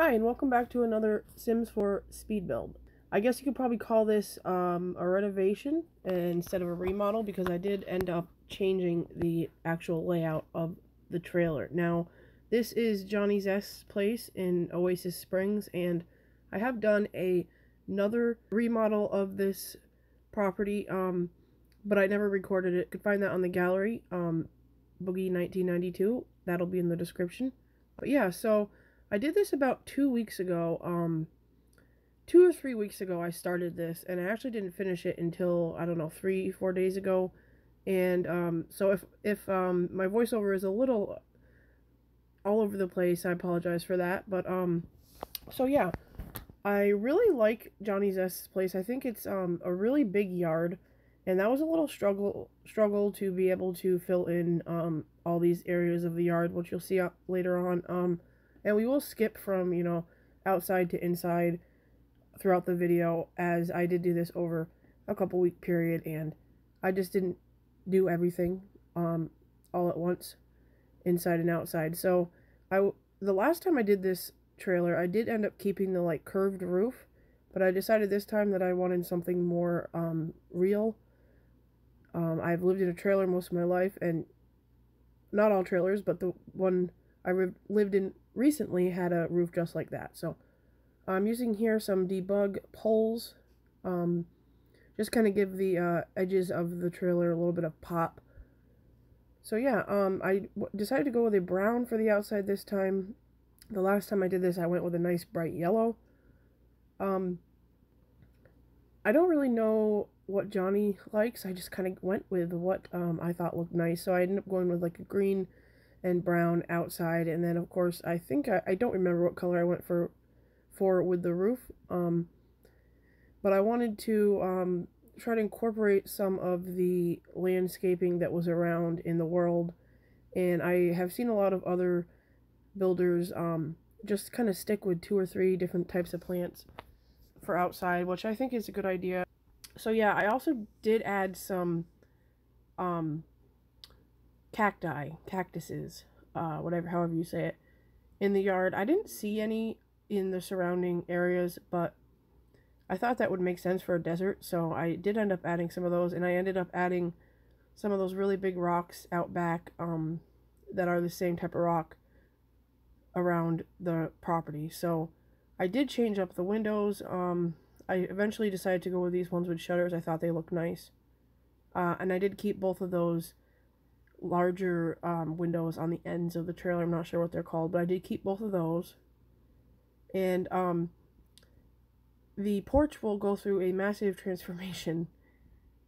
Hi, and welcome back to another Sims 4 speed build. I guess you could probably call this a renovation instead of a remodel, because I did end up changing the actual layout of the trailer. Now, this is Johnny Zest's place in Oasis Springs, and I have done another remodel of this property, but I never recorded it. You could find that on the gallery, Boogie 1992. That'll be in the description. But yeah, so I did this about 2 weeks ago. 2 or 3 weeks ago I started this, and I actually didn't finish it until, I don't know, 3-4 days ago. And so if my voiceover is a little all over the place, I apologize for that. But so yeah, I really like Johnny Zest's place. I think it's a really big yard, and that was a little struggle to be able to fill in all these areas of the yard, which you'll see later on. And we will skip from, outside to inside throughout the video, as I did do this over a couple week period, and I just didn't do everything all at once, inside and outside. So the last time I did this trailer, I did end up keeping the curved roof, but I decided this time that I wanted something more real. I've lived in a trailer most of my life, and not all trailers, but the one I lived in recently had a roof just like that. So I'm using here some debug poles, just kind of give the edges of the trailer a little bit of pop. So yeah, I decided to go with a brown for the outside this time. The last time I did this, I went with a nice bright yellow. I don't really know what Johnny likes. I just kind of went with what I thought looked nice. So I ended up going with like a green and brown outside, and then of course I think I don't remember what color I went for with the roof, but I wanted to try to incorporate some of the landscaping that was around in the world. And I have seen a lot of other builders just kind of stick with 2 or 3 different types of plants for outside, which I think is a good idea. So yeah, I also did add some cactuses, however you say it, in the yard. I didn't see any in the surrounding areas, but I thought that would make sense for a desert, so I did end up adding some of those, and I ended up adding some of those really big rocks out back that are the same type of rock around the property. So I did change up the windows. I eventually decided to go with these ones with shutters. I thought they looked nice. And I did keep both of those larger windows on the ends of the trailer. I'm not sure what they're called, but I did keep both of those. And the porch will go through a massive transformation,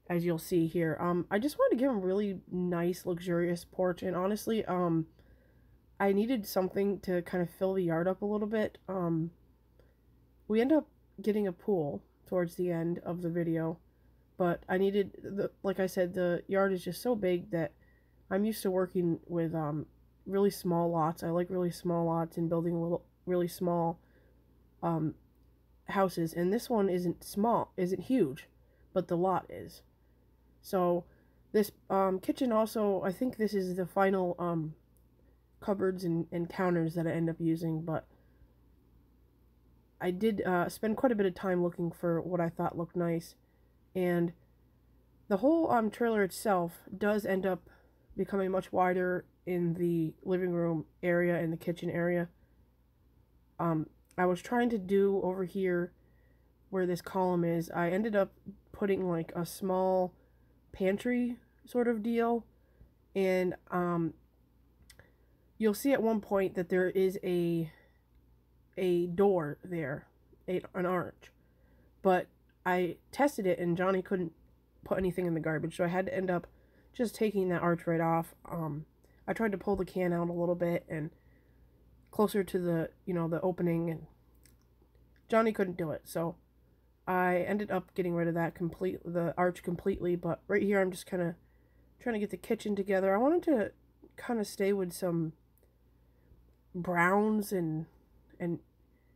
as you'll see here. I just wanted to give him a really nice, luxurious porch, and honestly, I needed something to kind of fill the yard up a little bit. We end up getting a pool towards the end of the video, but I needed, like I said, the yard is just so big that I'm used to working with really small lots. I like really small lots and building really small houses, and this one isn't huge, but the lot is. So this kitchen also, I think this is the final cupboards and counters that I end up using, but I did spend quite a bit of time looking for what I thought looked nice, and the whole trailer itself does end up becoming much wider in the living room area and the kitchen area. I was trying to do over here where this column is, I ended up putting like a small pantry sort of deal, and you'll see at one point that there is a door there, an arch, but I tested it and Johnny couldn't put anything in the garbage, so I had to end up just taking that arch right off. I tried to pull the can out a little bit and closer to the the opening, and Johnny couldn't do it, so I ended up getting rid of the arch completely. But right here I'm just kind of trying to get the kitchen together. I wanted to kind of stay with some browns and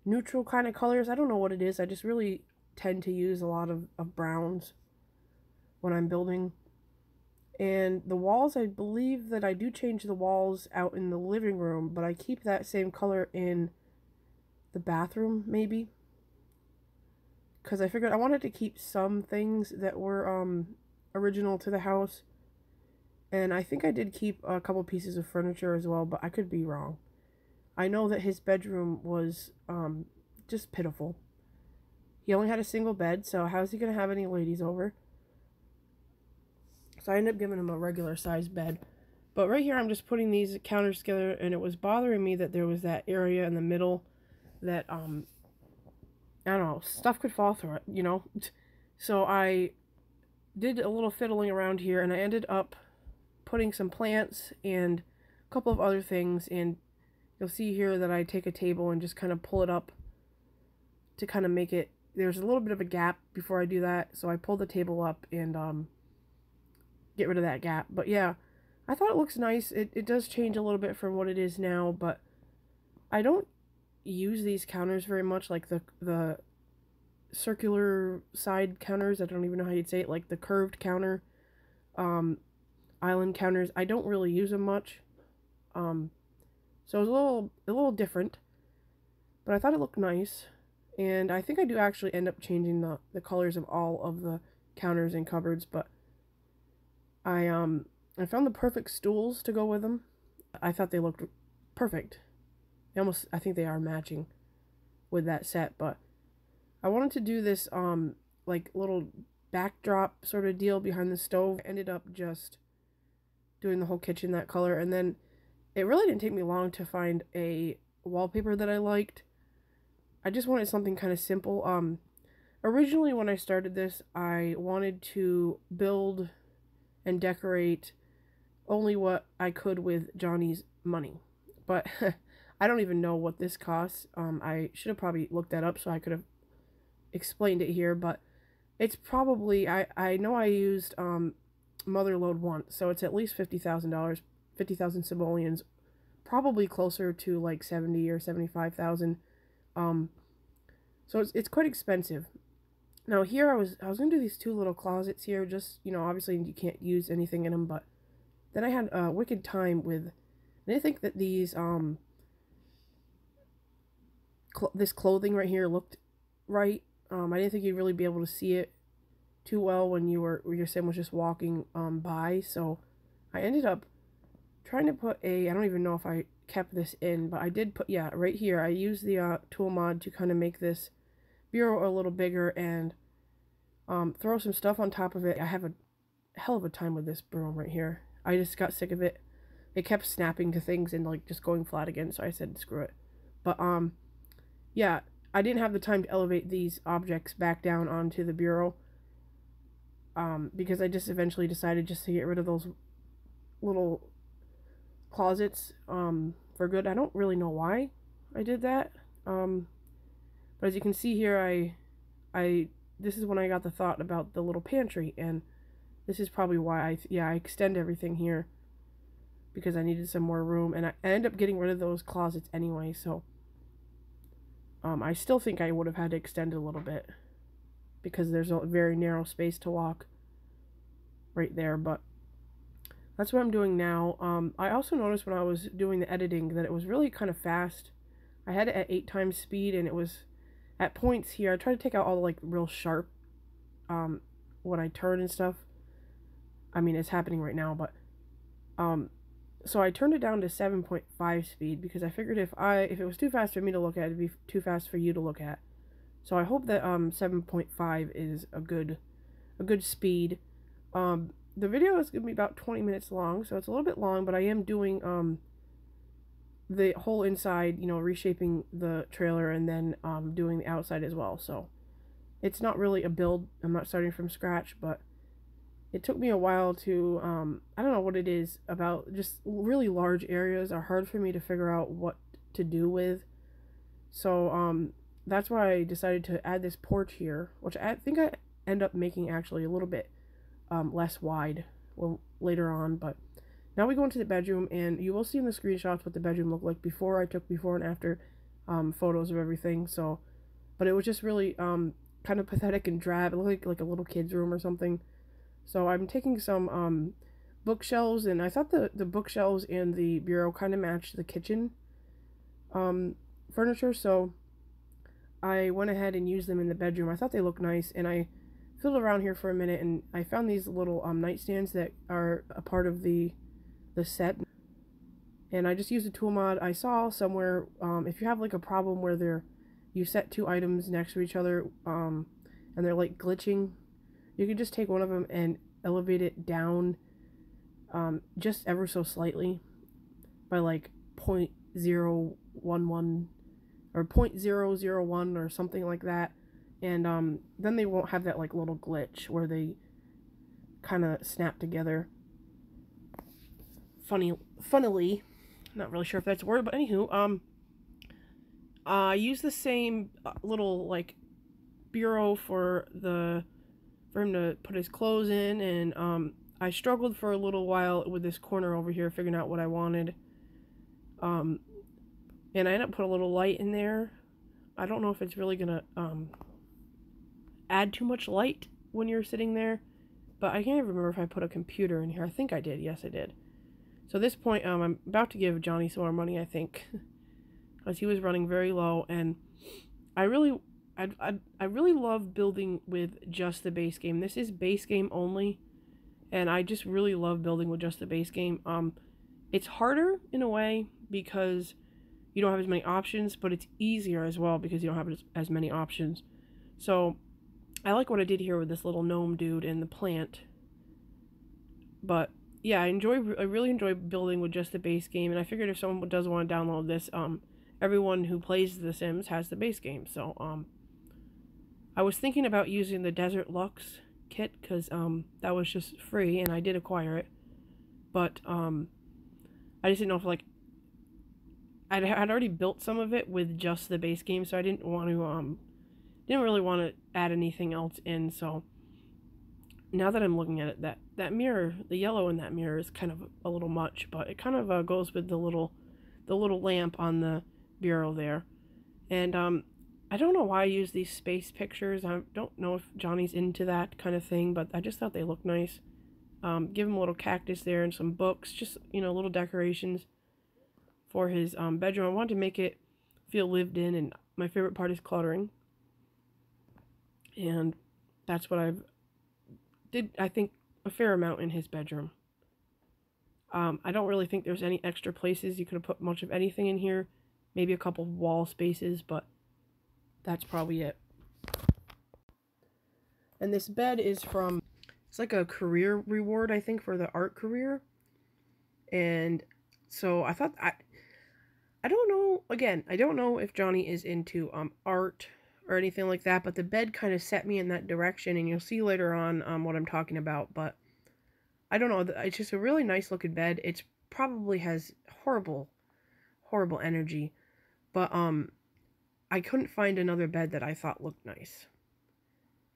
neutral kind of colors. I don't know what it is. I just really tend to use a lot of browns when I'm building. And the walls, I believe that I do change the walls out in the living room, but I keep that same color in the bathroom, maybe. Because I figured I wanted to keep some things that were original to the house. And I think I did keep a couple pieces of furniture as well, but I could be wrong. I know that his bedroom was just pitiful. He only had a single bed, so how's he going to have any ladies over? So I ended up giving him a regular sized bed. But right here I'm just putting these counters together, and it was bothering me that there was that area in the middle that, I don't know, stuff could fall through it, you know? So I did a little fiddling around here, and I ended up putting some plants and a couple of other things, and you'll see here that I take a table and just kind of pull it up to kind of make it, there's a little bit of a gap before I do that, so I pull the table up and get rid of that gap. But yeah, I thought it looks nice. It does change a little bit from what it is now, but I don't use these counters very much, like the circular side counters. I don't even know how you'd say it, like the curved counter, island counters. I don't really use them much. So it was a little different, but I thought it looked nice. And I think I do actually end up changing the colors of all of the counters and cupboards, but I found the perfect stools to go with them. I thought they looked perfect. I think they are matching with that set, but I wanted to do this, like little backdrop sort of deal behind the stove. I ended up just doing the whole kitchen that color, and then it really didn't take me long to find a wallpaper that I liked. I just wanted something kind of simple. Originally when I started this, I wanted to build and decorate only what I could with Johnny's money. But I don't even know what this costs. I should have probably looked that up so I could have explained it here, but it's probably, I know I used Motherlode once, so it's at least $50,000, 50,000 simoleons, probably closer to like 70 or 75,000. So it's quite expensive. Now here I was gonna do these two little closets here, just, you know, obviously you can't use anything in them, but then I had a wicked time with, I didn't think that these this clothing right here looked right. I didn't think you'd really be able to see it too well when your sim was just walking by, so I ended up trying to put I don't even know if I kept this in, but I did put, yeah, right here I used the tool mod to kind of make this bureau a little bigger and throw some stuff on top of it. I have a hell of a time with this broom right here. I just got sick of it. It kept snapping to things and like just going flat again, so I said screw it. But yeah, I didn't have the time to elevate these objects back down onto the bureau because I just eventually decided just to get rid of those little closets for good. I don't really know why I did that. But as you can see here, I this is when I got the thought about the little pantry, and this is probably why I extend everything here, because I needed some more room, and I ended up getting rid of those closets anyway, so I still think I would have had to extend it a little bit because there's a very narrow space to walk right there, but that's what I'm doing now. I also noticed when I was doing the editing that it was really kind of fast. I had it at 8 times speed, and it was at points here. I tried to take out all the like real sharp when I turn and stuff. I mean, it's happening right now, but so I turned it down to 7.5 speed because I figured if it was too fast for me to look at, it'd be too fast for you to look at. So I hope that 7.5 is a good speed. The video is going to be about 20 minutes long, so it's a little bit long, but I am doing the whole inside, you know, reshaping the trailer, and then doing the outside as well. So it's not really a build. I'm not starting from scratch, but it took me a while to, I don't know what it is about, just really large areas are hard for me to figure out what to do with. So that's why I decided to add this porch here, which I think I end up making actually a little bit less wide later on. But now we go into the bedroom, and you will see in the screenshots what the bedroom looked like before. I took before and after photos of everything. So, but it was just really kind of pathetic and drab. It looked like a little kid's room or something. So I'm taking some bookshelves, and I thought the bookshelves and the bureau kind of matched the kitchen furniture. So I went ahead and used them in the bedroom. I thought they looked nice, and I fiddled around here for a minute, and I found these little nightstands that are a part of the set. And I just used a tool mod. I saw somewhere, if you have like a problem where you set two items next to each other, and they're like glitching, you can just take one of them and elevate it down, just ever so slightly, by like 0.011 or 0.001 or something like that, and then they won't have that like little glitch where they kind of snap together. Funnily, not really sure if that's a word, but anywho, I use the same little like bureau for him to put his clothes in, and I struggled for a little while with this corner over here, figuring out what I wanted. And I ended up putting a little light in there. I don't know if it's really gonna add too much light when you're sitting there, but I can't even remember if I put a computer in here. I think I did. Yes, I did. So at this point, I'm about to give Johnny some more money, I think, because he was running very low, and I really love building with just the base game. This is base game only, and I just really love building with just the base game. It's harder in a way because you don't have as many options, but it's easier as well because you don't have as many options. So I like what I did here with this little gnome dude and the plant, but yeah, I really enjoy building with just the base game, and I figured if someone does want to download this, everyone who plays The Sims has the base game. So I was thinking about using the Desert Lux kit because that was just free, and I did acquire it, but I just didn't know if like I'd already built some of it with just the base game, so I didn't want to didn't really want to add anything else in. So now that I'm looking at it, that mirror, the yellow in that mirror is kind of a little much, but it kind of goes with the little lamp on the bureau there. And I don't know why I use these space pictures. I don't know if Johnny's into that kind of thing, but I just thought they looked nice. Give him a little cactus there and some books, just, little decorations for his bedroom. I wanted to make it feel lived in, and my favorite part is cluttering. And that's what I think, a fair amount in his bedroom. I don't really think there's any extra places you could have put much of anything in here. Maybe a couple wall spaces, but that's probably it. And this bed is it's like a career reward, I think, for the art career. And so I thought, I don't know, again, I don't know if Johnny is into art or anything like that, but the bed kind of set me in that direction, and you'll see later on what I'm talking about. But I don't know, it's just a really nice looking bed. It probably has horrible energy, but I couldn't find another bed that I thought looked nice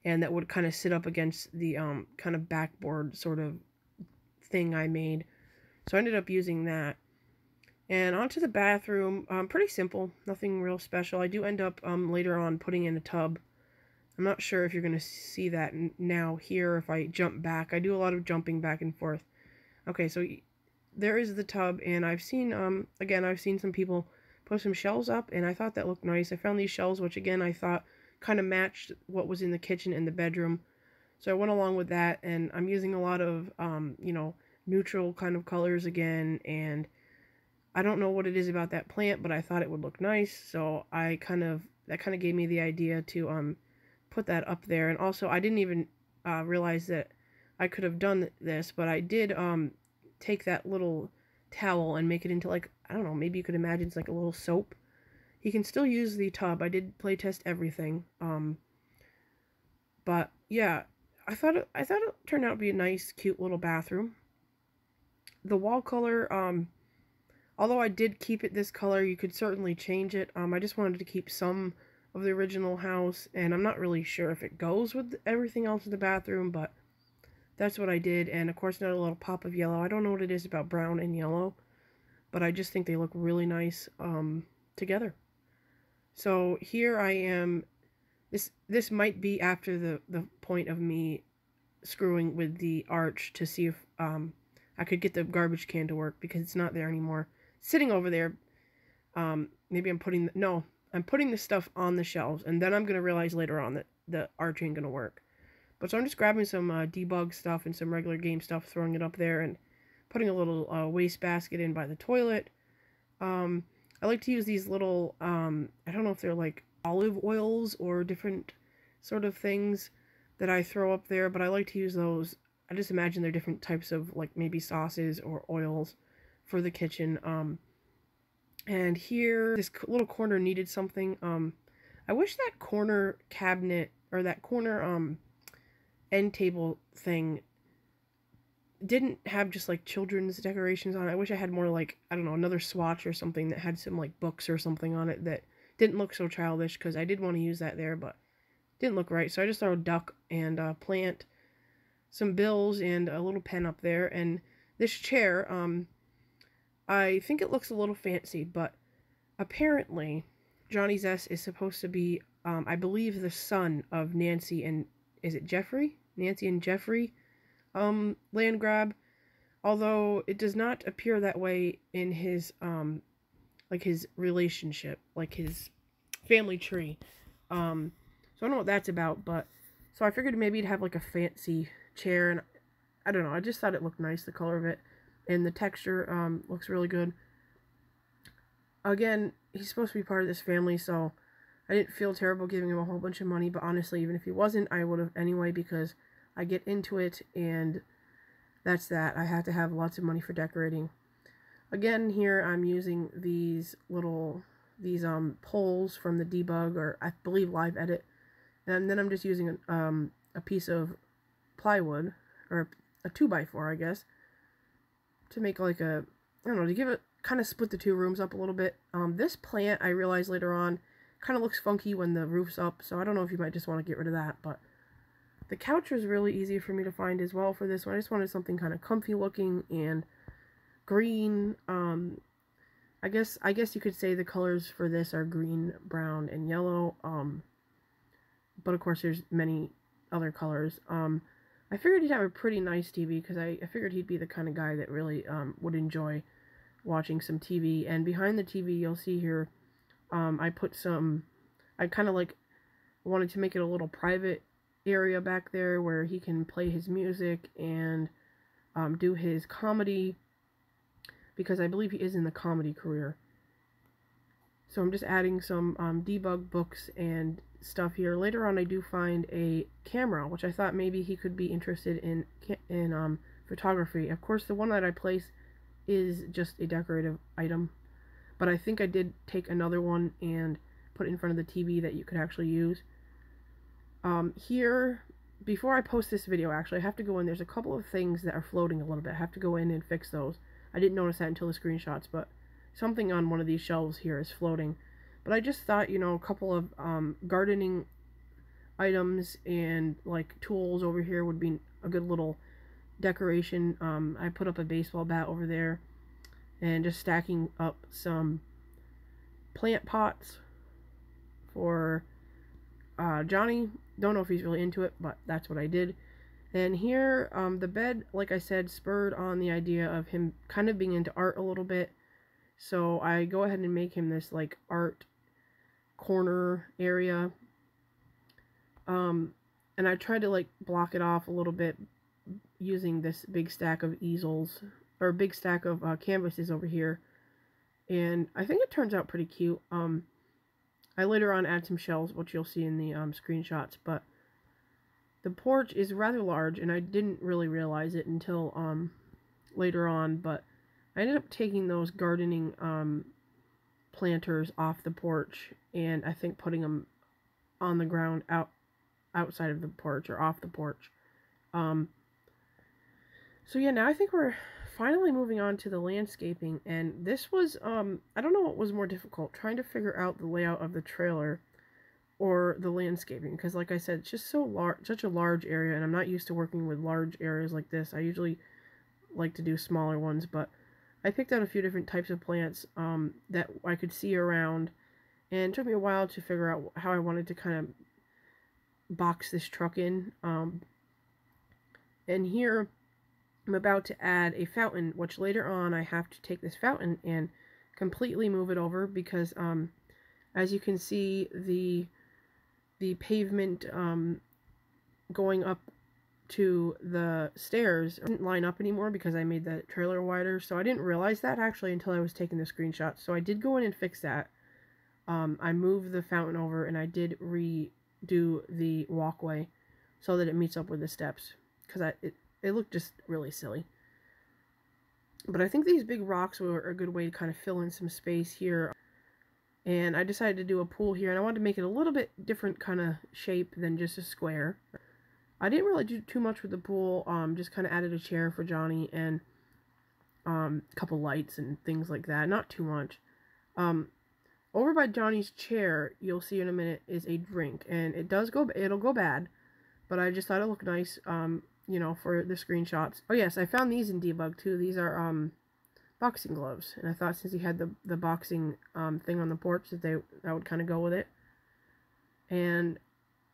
and that would kind of sit up against the kind of backboard sort of thing I made. So I ended up using that. And onto the bathroom, pretty simple, nothing real special. I do end up later on putting in a tub. I'm not sure if you're going to see that now here if I jump back. I do a lot of jumping back and forth. Okay, so there is the tub, and I've seen, again, I've seen some people put some shelves up, and I thought that looked nice. I found these shelves, which again, I thought kind of matched what was in the kitchen and the bedroom. So I went along with that, and I'm using a lot of, neutral kind of colors again, and I don't know what it is about that plant, but I thought it would look nice, so that kind of gave me the idea to put that up there. And also, I didn't even realize that I could have done this, but I did take that little towel and make it into, like, I don't know, maybe you could imagine it's like a little soap. You can still use the tub. I did play test everything, but yeah, I thought it turned out to be a nice, cute little bathroom. The wall color, although I did keep it this color, you could certainly change it. I just wanted to keep some of the original house, and I'm not really sure if it goes with everything else in the bathroom, but that's what I did. And of course, another little pop of yellow. I don't know what it is about brown and yellow, but I just think they look really nice together. So here I am. This might be after the point of me screwing with the arch to see if I could get the garbage can to work, because it's not there anymore. Sitting over there, maybe I'm putting, no, I'm putting this stuff on the shelves, and then I'm going to realize later on that the arch ain't going to work. But so I'm just grabbing some debug stuff and some regular game stuff, throwing it up there, and putting a little waste basket in by the toilet. I like to use these little, I don't know if they're like olive oils or different sort of things that I throw up there, but I like to use those. I just imagine they're different types of like maybe sauces or oils for the kitchen. And here, this little corner needed something. I wish that corner cabinet or that corner end table thing didn't have just like children's decorations on it. I wish I had more like, I don't know, another swatch or something that had some like books or something on it that didn't look so childish, because I did want to use that there, but didn't look right. So I just throw a duck and a plant, some bills, and a little pen up there. And this chair, I think it looks a little fancy, but apparently Johnny Zest is supposed to be, I believe, the son of Nancy and, is it Jeffrey? Nancy and Jeffrey land grab, although it does not appear that way in his like his relationship, like his family tree. So I don't know what that's about, but so I figured maybe he'd have like a fancy chair, and I don't know, I just thought it looked nice, the color of it, and the texture looks really good. Again, he's supposed to be part of this family, so I didn't feel terrible giving him a whole bunch of money, but honestly, even if he wasn't, I would have anyway, because I get into it, and that's that. I have to have lots of money for decorating. Again, here I'm using these poles from the debug, or I believe live edit, and then I'm just using a piece of plywood, or a 2x4, I guess, to make like a, I don't know, to give it, kind of split the two rooms up a little bit. This plant, I realized later on, kind of looks funky when the roof's up, so I don't know if you might just want to get rid of that, but the couch was really easy for me to find as well for this one. I just wanted something kind of comfy looking and green. I guess you could say the colors for this are green, brown, and yellow. But of course there's many other colors. I figured he'd have a pretty nice TV, because I figured he'd be the kind of guy that really would enjoy watching some TV. And behind the TV, you'll see here, I put some, I kind of like wanted to make it a little private area back there where he can play his music and do his comedy, because I believe he is in the comedy career. So I'm just adding some debug books and stuff here. Later on, I do find a camera, which I thought maybe he could be interested in photography. Of course, the one that I place is just a decorative item, but I think I did take another one and put it in front of the TV that you could actually use. Here, before I post this video, actually, I have to go in. There's a couple of things that are floating a little bit. I have to go in and fix those. I didn't notice that until the screenshots, but something on one of these shelves here is floating. But I just thought, you know, a couple of gardening items and like tools over here would be a good little decoration. I put up a baseball bat over there, and just stacking up some plant pots for Johnny. Don't know if he's really into it, but that's what I did. And here, the bed, like I said, spurred on the idea of him kind of being into art a little bit. So I go ahead and make him this like art corner area. And I tried to like block it off a little bit using this big stack of easels, or big stack of canvases over here. And I think it turns out pretty cute. I later on add some shelves, which you'll see in the screenshots, but the porch is rather large, and I didn't really realize it until later on, but I ended up taking those gardening planters off the porch, and I think putting them on the ground outside of the porch, or off the porch. So yeah, now I think we're finally moving on to the landscaping, and this was, I don't know what was more difficult, trying to figure out the layout of the trailer or the landscaping, because like I said, it's just so large, such a large area, and I'm not used to working with large areas like this. I usually like to do smaller ones, but I picked out a few different types of plants that I could see around, and it took me a while to figure out how I wanted to kind of box this truck in. And here I'm about to add a fountain, which later on I have to take this fountain and completely move it over, because As you can see, the pavement going up to the stairs didn't line up anymore because I made the trailer wider. So I didn't realize that actually until I was taking the screenshot. So I did go in and fix that. I moved the fountain over and I did redo the walkway so that it meets up with the steps, because it looked just really silly. But I think these big rocks were a good way to kind of fill in some space here. And I decided to do a pool here, and I wanted to make it a little bit different kind of shape than just a square. I didn't really do too much with the pool, just kind of added a chair for Johnny and a couple lights and things like that. Not too much. Over by Johnny's chair, you'll see in a minute, is a drink, and it'll go bad, but I just thought it looked nice, you know, for the screenshots. Oh yes, I found these in debug too. These are boxing gloves, and I thought since he had the boxing thing on the porch that would kind of go with it. And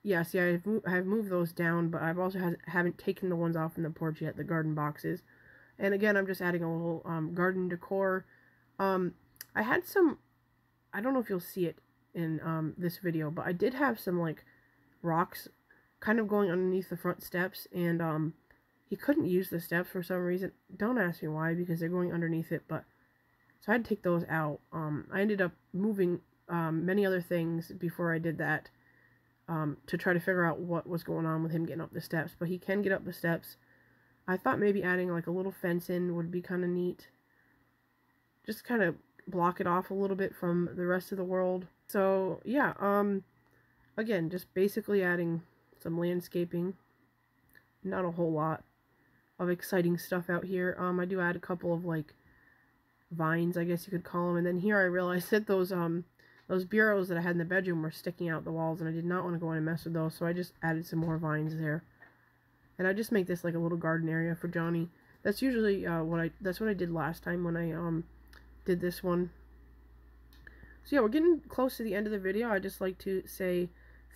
yeah, see, I've moved those down, but I've also haven't taken the ones off in the porch yet, the garden boxes. And again, I'm just adding a little garden decor. I had some, I don't know if you'll see it in this video, but I did have some like rocks kind of going underneath the front steps, and he couldn't use the steps for some reason. Don't ask me why, because they're going underneath it, but so I had to take those out. I ended up moving many other things before I did that to try to figure out what was going on with him getting up the steps, but he can get up the steps. I thought maybe adding like a little fence in would be kind of neat. Just kind of block it off a little bit from the rest of the world. So yeah, again, just basically adding some landscaping. Not a whole lot of exciting stuff out here. I do add a couple of like vines, I guess you could call them. And then here I realized that those bureaus that I had in the bedroom were sticking out the walls, and I did not want to go in and mess with those, so I just added some more vines there. And I just make this like a little garden area for Johnny. That's usually that's what I did last time when I did this one. So yeah, we're getting close to the end of the video. I'd just like to say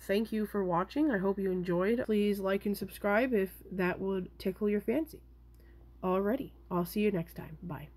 thank you for watching. I hope you enjoyed. Please like and subscribe if that would tickle your fancy. Alrighty, I'll see you next time. Bye.